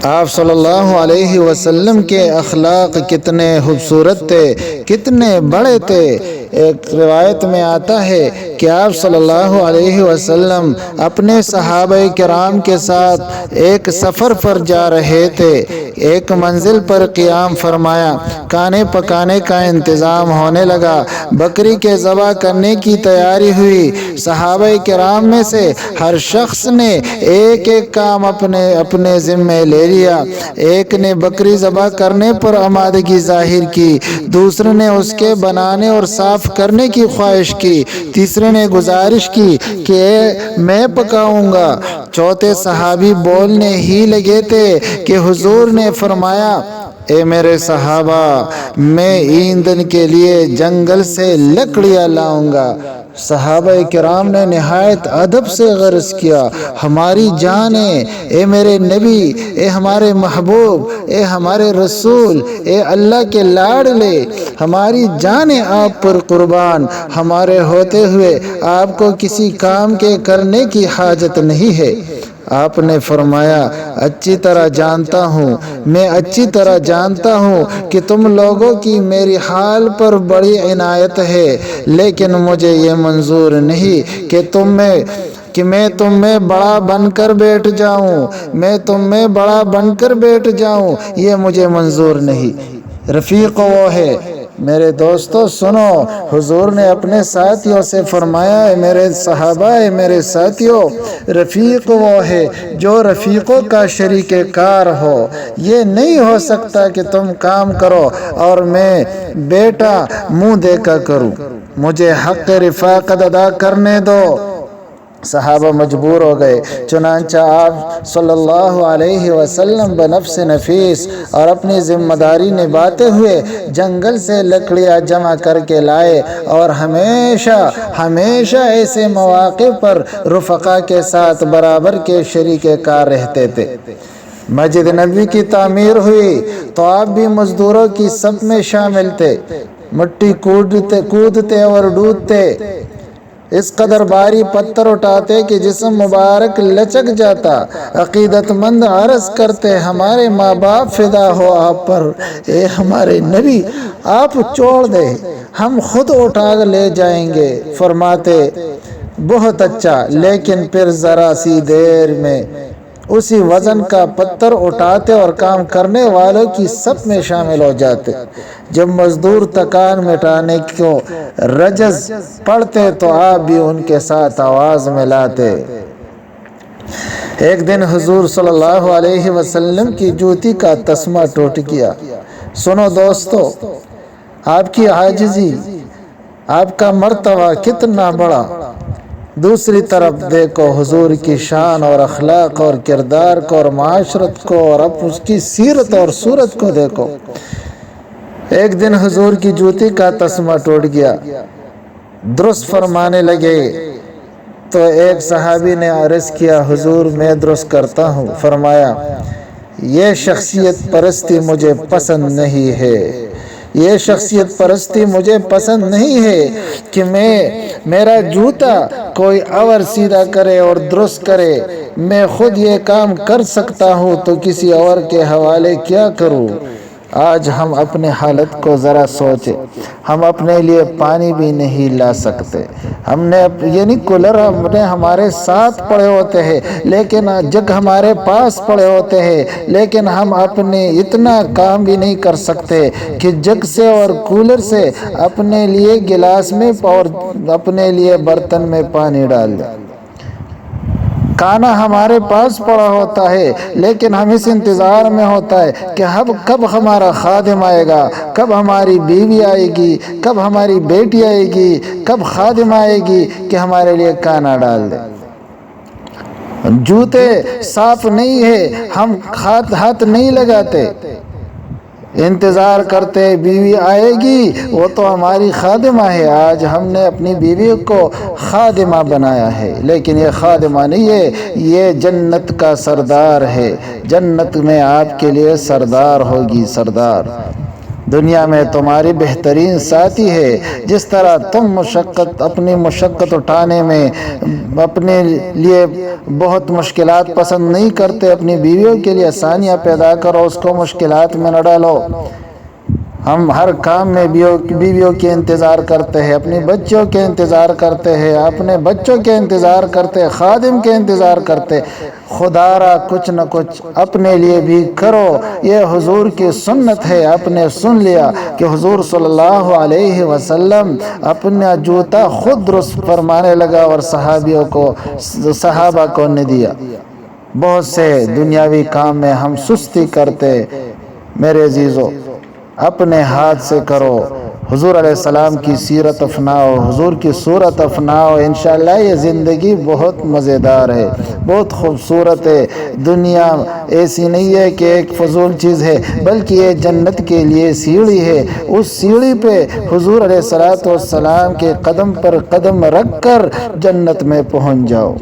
آپ صلی اللہ علیہ وسلم کے اخلاق کتنے خوبصورت تھے، کتنے بڑے تھے۔ ایک روایت میں آتا ہے کہ آپ صلی اللہ علیہ وسلم اپنے صحابہ کرام کے ساتھ ایک سفر پر جا رہے تھے۔ ایک منزل پر قیام فرمایا، کھانے پکانے کا انتظام ہونے لگا، بکری کے ذبح کرنے کی تیاری ہوئی۔ صحابہ کرام میں سے ہر شخص نے ایک ایک کام اپنے ذمے لے لیا۔ ایک نے بکری ذبح کرنے پر آمادگی ظاہر کی، دوسرے نے اس کے بنانے اور صاف کرنے کی خواہش کی، تیسرے نے گزارش کی کہ میں پکاؤں گا۔ چوتھے صحابی بولنے ہی لگے تھے کہ حضور نے فرمایا، اے میرے صحابہ، میں ایندھن کے لیے جنگل سے لکڑیاں لاؤں گا۔ صحابہ کرام نے نہایت ادب سے عرض کیا، ہماری جانیں، اے میرے نبی، اے ہمارے محبوب، اے ہمارے رسول، اے اللہ کے لاڈلے، ہماری جانیں آپ پر قربان، ہمارے ہوتے ہوئے آپ کو کسی کام کے کرنے کی حاجت نہیں ہے۔ آپ نے فرمایا، اچھی طرح جانتا ہوں، میں اچھی طرح جانتا ہوں کہ تم لوگوں کی میری حال پر بڑی عنایت ہے، لیکن مجھے یہ منظور نہیں کہ میں تم میں بڑا بن کر بیٹھ جاؤں، یہ مجھے منظور نہیں۔ رفیق وہ ہے، میرے دوستو سنو، حضور نے اپنے ساتھیوں سے فرمایا، اے میرے صحابہ، اے میرے ساتھیوں، رفیق وہ ہے جو رفیقوں کا شریک کار ہو۔ یہ نہیں ہو سکتا کہ تم کام کرو اور میں بیٹا منہ دیکھا کروں، مجھے حق رفاقت ادا کرنے دو۔ صحابہ مجبور ہو گئے، چنانچہ آپ صلی اللہ علیہ وسلم بنفس نفیس اور اپنی ذمہ داری نبھاتے ہوئے جنگل سے لکڑیاں جمع کر کے لائے، اور ہمیشہ ایسے مواقع پر رفقا کے ساتھ برابر کے شریک کار رہتے تھے۔ مسجد نبوی کی تعمیر ہوئی تو آپ بھی مزدوروں کی صف میں شامل تھے، مٹی کودتے اور ڈوبتے، اس قدر بھاری پتھر اٹھاتے کہ جسم مبارک لچک جاتا۔ عقیدت مند عرض کرتے، ہمارے ماں باپ فدا ہو آپ پر، اے ہمارے نبی آپ چھوڑ دیں، ہم خود اٹھا لے جائیں گے۔ فرماتے، بہت اچھا، لیکن پھر ذرا سی دیر میں اسی وزن کا پتھر اٹھاتے اور کام کرنے والوں کی صف میں شامل ہو جاتے۔ جب مزدور تکان مٹانے کو رجز پڑھتے تو آپ بھی ان کے ساتھ آواز ملاتے۔ ایک دن حضور صلی اللہ علیہ وسلم کی جوتی کا تسمہ ٹوٹ گیا۔ سنو دوستو، آپ کی عاجزی، آپ کا مرتبہ کتنا بڑا۔ دوسری طرف دیکھو حضور کی شان اور اخلاق اور کردار کو اور معاشرت کو، اور اب اس کی سیرت اور صورت کو دیکھو۔ ایک دن حضور کی جوتی کا تسمہ ٹوٹ گیا، درست فرمانے لگے تو ایک صحابی نے عرض کیا، حضور میں درست کرتا ہوں۔ فرمایا، یہ شخصیت پرستی مجھے پسند نہیں ہے، یہ شخصیت پرستی مجھے پسند نہیں ہے کہ میرا جوتا کوئی اور سیدھا کرے اور درست کرے۔ میں خود یہ کام کر سکتا ہوں تو کسی اور کے حوالے کیا کروں۔ آج ہم اپنے حالت کو ذرا سوچیں، ہم اپنے لیے پانی بھی نہیں لا سکتے۔ ہم نے کولر ہمارے ساتھ پڑے ہوتے ہیں، لیکن جگ ہمارے پاس پڑے ہوتے ہیں، لیکن ہم اپنے اتنا کام بھی نہیں کر سکتے کہ جگ سے اور کولر سے اپنے لیے گلاس میں اور اپنے لیے برتن میں پانی ڈال دیں۔ کھانا ہمارے پاس پڑا ہوتا ہے، لیکن ہم اس انتظار میں ہوتا ہے کہ کب ہمارا خادم آئے گا، کب ہماری بیوی آئے گی، کب ہماری بیٹی آئے گی، کب خادم آئے گی کہ ہمارے لیے کھانا ڈال دے۔ جوتے صاف نہیں ہے، ہم ہاتھ نہیں لگاتے، انتظار کرتے بیوی آئے گی، وہ تو ہماری خادمہ ہے۔ آج ہم نے اپنی بیوی کو خادمہ بنایا ہے، لیکن یہ خادمہ نہیں ہے، یہ جنت کا سردار ہے۔ جنت میں آپ کے لیے سردار ہوگی، سردار۔ دنیا میں تمہاری بہترین ساتھی ہے۔ جس طرح تم اپنی مشقت اٹھانے میں اپنے لیے بہت مشکلات پسند نہیں کرتے، اپنی بیویوں کے لیے آسانیاں پیدا کرو، اس کو مشکلات میں نہ ڈالو۔ ہم ہر کام میں بیویوں کے انتظار کرتے ہیں، اپنی بچوں کے انتظار کرتے ہیں، اپنے بچوں کے انتظار کرتے ہیں، خادم کے انتظار کرتے۔ خدا را کچھ نہ کچھ اپنے لیے بھی کرو، یہ حضور کی سنت ہے۔ آپ نے سن لیا کہ حضور صلی اللہ علیہ وسلم اپنا جوتا خود درست فرمانے لگا اور صحابہ کو نے دیا۔ بہت سے دنیاوی کام میں ہم سستی کرتے، میرے عزیزو اپنے ہاتھ سے کرو، حضور علیہ السلام کی سیرت اپناؤ، حضور کی صورت اپناؤ، انشاءاللہ یہ زندگی بہت مزیدار ہے، بہت خوبصورت ہے۔ دنیا ایسی نہیں ہے کہ ایک فضول چیز ہے، بلکہ یہ جنت کے لیے سیڑھی ہے۔ اس سیڑھی پہ حضور علیہ السلام کے قدم پر قدم رکھ کر جنت میں پہنچ جاؤ۔